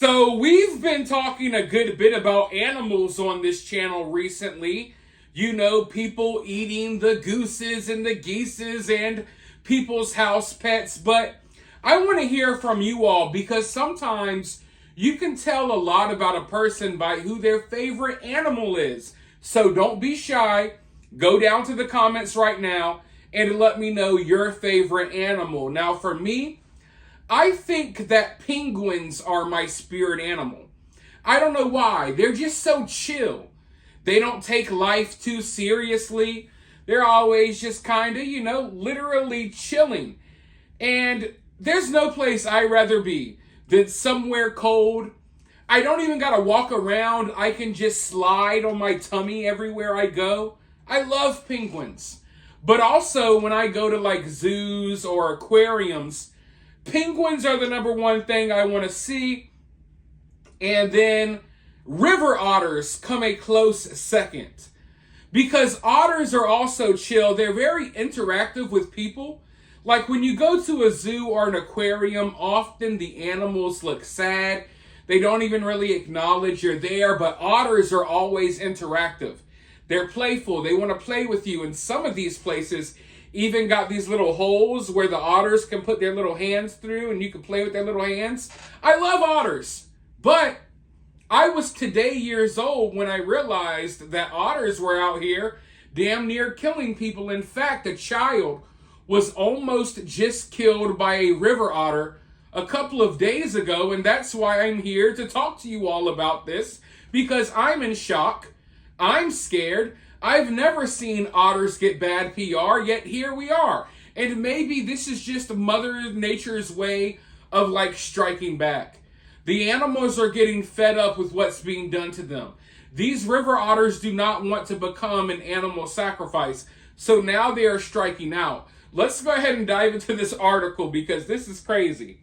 So we've been talking a good bit about animals on this channel recently. You know, people eating the gooses and the geeses and people's house pets. But I want to hear from you all because sometimes you can tell a lot about a person by who their favorite animal is. So don't be shy. Go down to the comments right now and let me know your favorite animal. Now, for me, I think that penguins are my spirit animal. I don't know why. They're just so chill. They don't take life too seriously. They're always just kind of, literally chilling. And there's no place I'd rather be than somewhere cold. I don't even got to walk around. I can just slide on my tummy everywhere I go. I love penguins. But also when I go to like zoos or aquariums, penguins are the number one thing I want to see. And then river otters come a close second. Because otters are also chill. They're very interactive with people. Like when you go to a zoo or an aquarium, often the animals look sad. They don't even really acknowledge you're there. But otters are always interactive. They're playful. They want to play with you. And some of these places even got these little holes where the otters can put their little hands through and you can play with their little hands. I love otters, but I was today years old when I realized that otters were out here damn near killing people. In fact, a child was almost just killed by a river otter a couple of days ago, and that's why I'm here to talk to you all about this, because I'm in shock. I'm scared. I've never seen otters get bad PR, yet here we are. And maybe this is just Mother Nature's way of like striking back. The animals are getting fed up with what's being done to them. These river otters do not want to become an animal sacrifice. So now they are striking out. Let's go ahead and dive into this article because this is crazy.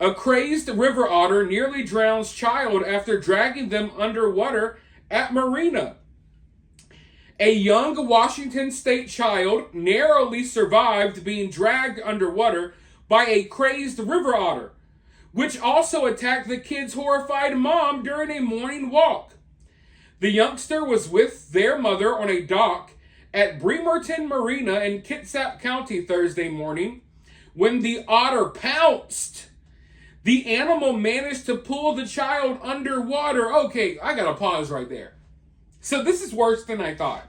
A crazed river otter nearly drowns child after dragging them underwater at marina. A young Washington state child narrowly survived being dragged underwater by a crazed river otter, which also attacked the kid's horrified mom during a morning walk. The youngster was with their mother on a dock at Bremerton Marina in Kitsap County Thursday morning when the otter pounced. The animal managed to pull the child underwater. Okay, I gotta pause right there. So this is worse than I thought.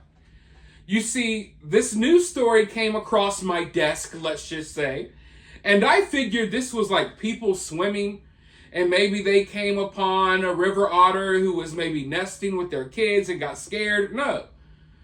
You see, this news story came across my desk, let's just say, and I figured this was like people swimming, and maybe they came upon a river otter who was maybe nesting with their kids and got scared. No.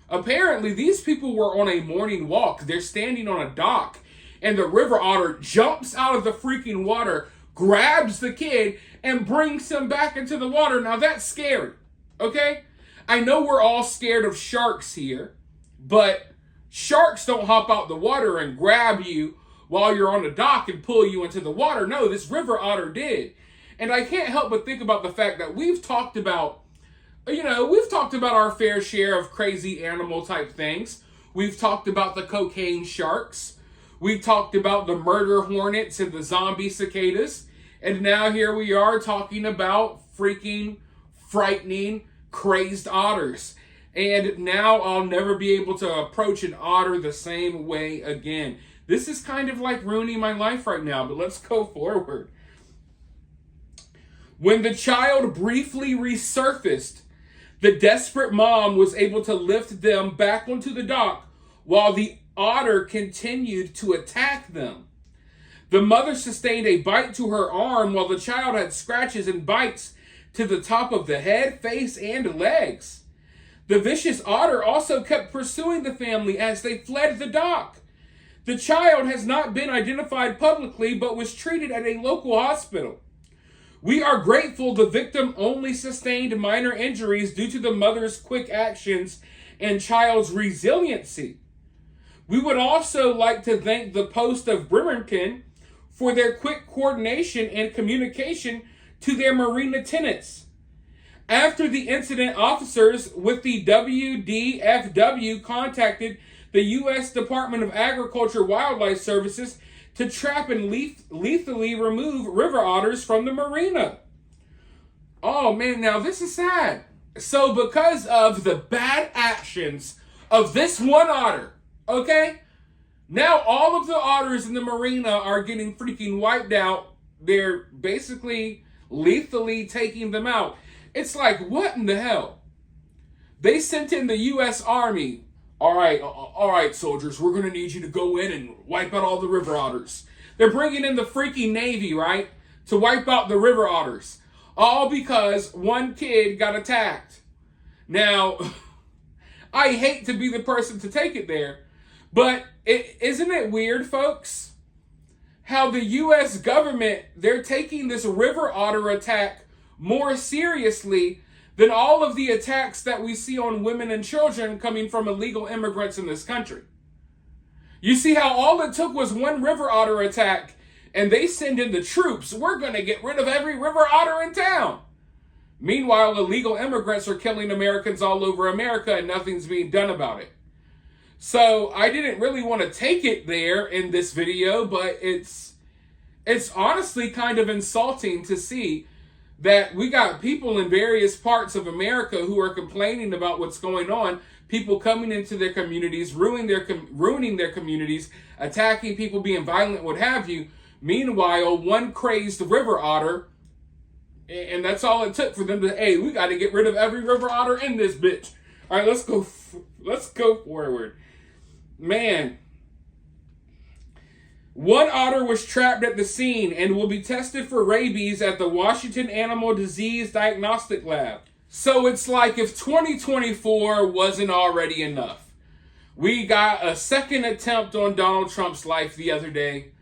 Apparently, these people were on a morning walk. They're standing on a dock, and the river otter jumps out of the freaking water, grabs the kid, and brings him back into the water. Now, that's scary, okay? I know we're all scared of sharks here, but sharks don't hop out the water and grab you while you're on the dock and pull you into the water. No, this river otter did. And I can't help but think about the fact that we've talked about our fair share of crazy animal type things. We've talked about the cocaine sharks. We've talked about the murder hornets and the zombie cicadas. And now here we are talking about freaking frightening, crazed otters. And now I'll never be able to approach an otter the same way again. This is kind of like ruining my life right now, but let's go forward. When the child briefly resurfaced, the desperate mom was able to lift them back onto the dock while the otter continued to attack them. The mother sustained a bite to her arm while the child had scratches and bites to the top of the head, face, and legs. The vicious otter also kept pursuing the family as they fled the dock. The child has not been identified publicly but was treated at a local hospital. We are grateful the victim only sustained minor injuries due to the mother's quick actions and child's resiliency. We would also like to thank the Post of Bremerton for their quick coordination and communication to their marina tenants. After the incident, officers with the WDFW contacted the U.S. Department of Agriculture Wildlife Services to trap and lethally remove river otters from the marina. Oh man, now this is sad. So because of the bad actions of this one otter, okay? Now all of the otters in the marina are getting freaking wiped out. They're basically lethally taking them out. It's like, what in the hell? They sent in the U.S. Army. All right, soldiers, we're going to need you to go in and wipe out all the river otters. They're bringing in the freaking Navy, right, to wipe out the river otters. All because one kid got attacked. Now, I hate to be the person to take it there, but isn't it weird, folks, how the U.S. government, they're taking this river otter attack more seriously than all of the attacks that we see on women and children coming from illegal immigrants in this country. You see how all it took was one river otter attack, and they send in the troops. We're going to get rid of every river otter in town. Meanwhile, illegal immigrants are killing Americans all over America, and nothing's being done about it. So I didn't really want to take it there in this video, but it's honestly kind of insulting to see that we got people in various parts of America who are complaining about what's going on, people coming into their communities, ruining their communities, attacking people, being violent, what have you. Meanwhile, one crazed river otter, and that's all it took for them to, hey, we got to get rid of every river otter in this bitch. All right, let's go forward. Man. One otter was trapped at the scene and will be tested for rabies at the Washington Animal Disease Diagnostic Lab. So it's like if 2024 wasn't already enough. We got a second attempt on Donald Trump's life the other day.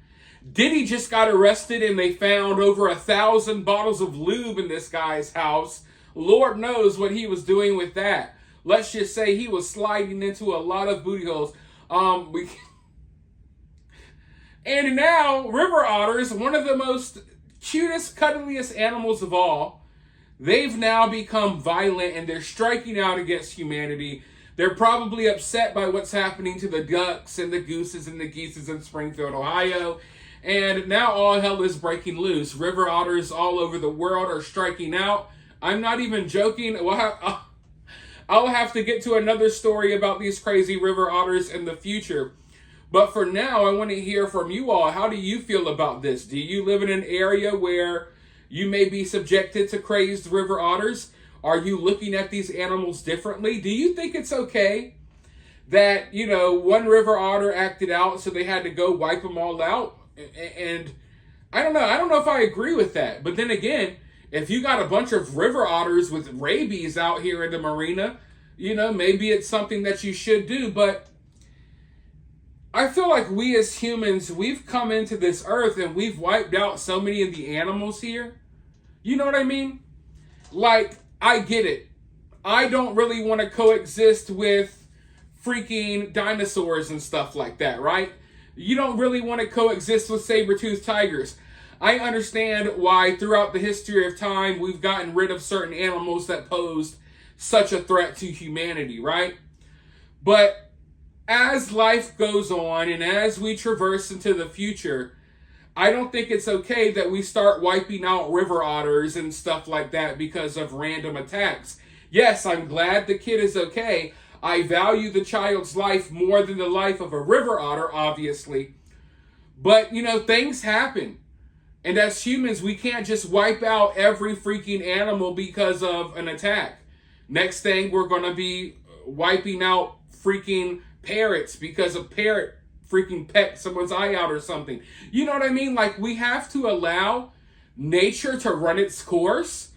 Diddy just got arrested and they found over 1,000 bottles of lube in this guy's house. Lord knows what he was doing with that. Let's just say he was sliding into a lot of booty holes. And now, river otters, one of the most cutest, cuddliest animals of all, they've now become violent and they're striking out against humanity. They're probably upset by what's happening to the ducks and the gooses and the geeses in Springfield, Ohio. And now all hell is breaking loose. River otters all over the world are striking out. I'm not even joking. I'll have to get to another story about these crazy river otters in the future. But for now, I want to hear from you all. How do you feel about this? Do you live in an area where you may be subjected to crazed river otters? Are you looking at these animals differently? Do you think it's okay that, one river otter acted out so they had to go wipe them all out? And I don't know. I don't know if I agree with that. But then again, if you got a bunch of river otters with rabies out here in the marina, maybe it's something that you should do. But I feel like we as humans, we've come into this earth and we've wiped out so many of the animals here. You know what I mean? Like, I get it. I don't really want to coexist with freaking dinosaurs and stuff like that, right? You don't really want to coexist with saber-toothed tigers. I understand why throughout the history of time we've gotten rid of certain animals that posed such a threat to humanity, right? But as life goes on and as we traverse into the future, I don't think it's okay that we start wiping out river otters and stuff like that because of random attacks. Yes, I'm glad the kid is okay. I value the child's life more than the life of a river otter, obviously. But, things happen. And as humans, we can't just wipe out every freaking animal because of an attack. Next thing, we're going to be wiping out freaking parrots because a parrot freaking pecked someone's eye out or something. You know what I mean? Like, we have to allow nature to run its course.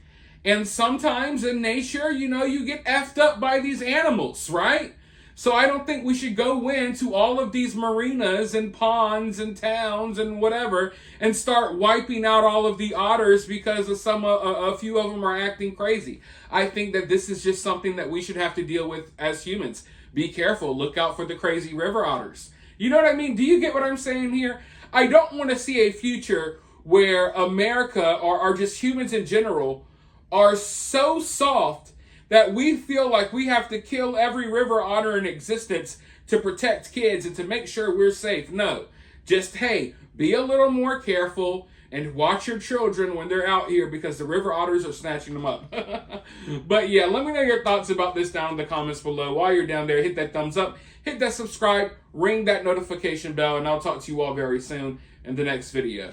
And sometimes in nature, you get effed up by these animals, right? So I don't think we should go into all of these marinas and ponds and towns and whatever and start wiping out all of the otters because of a few of them are acting crazy. I think that this is just something that we should have to deal with as humans. Be careful. Look out for the crazy river otters. You know what I mean? Do you get what I'm saying here? I don't want to see a future where America or just humans in general are so soft that we feel like we have to kill every river otter in existence to protect kids and to make sure we're safe. No. Just, hey, be a little more careful. And watch your children when they're out here because the river otters are snatching them up. But yeah, let me know your thoughts about this down in the comments below. While you're down there, hit that thumbs up, hit that subscribe, ring that notification bell, and I'll talk to you all very soon in the next video.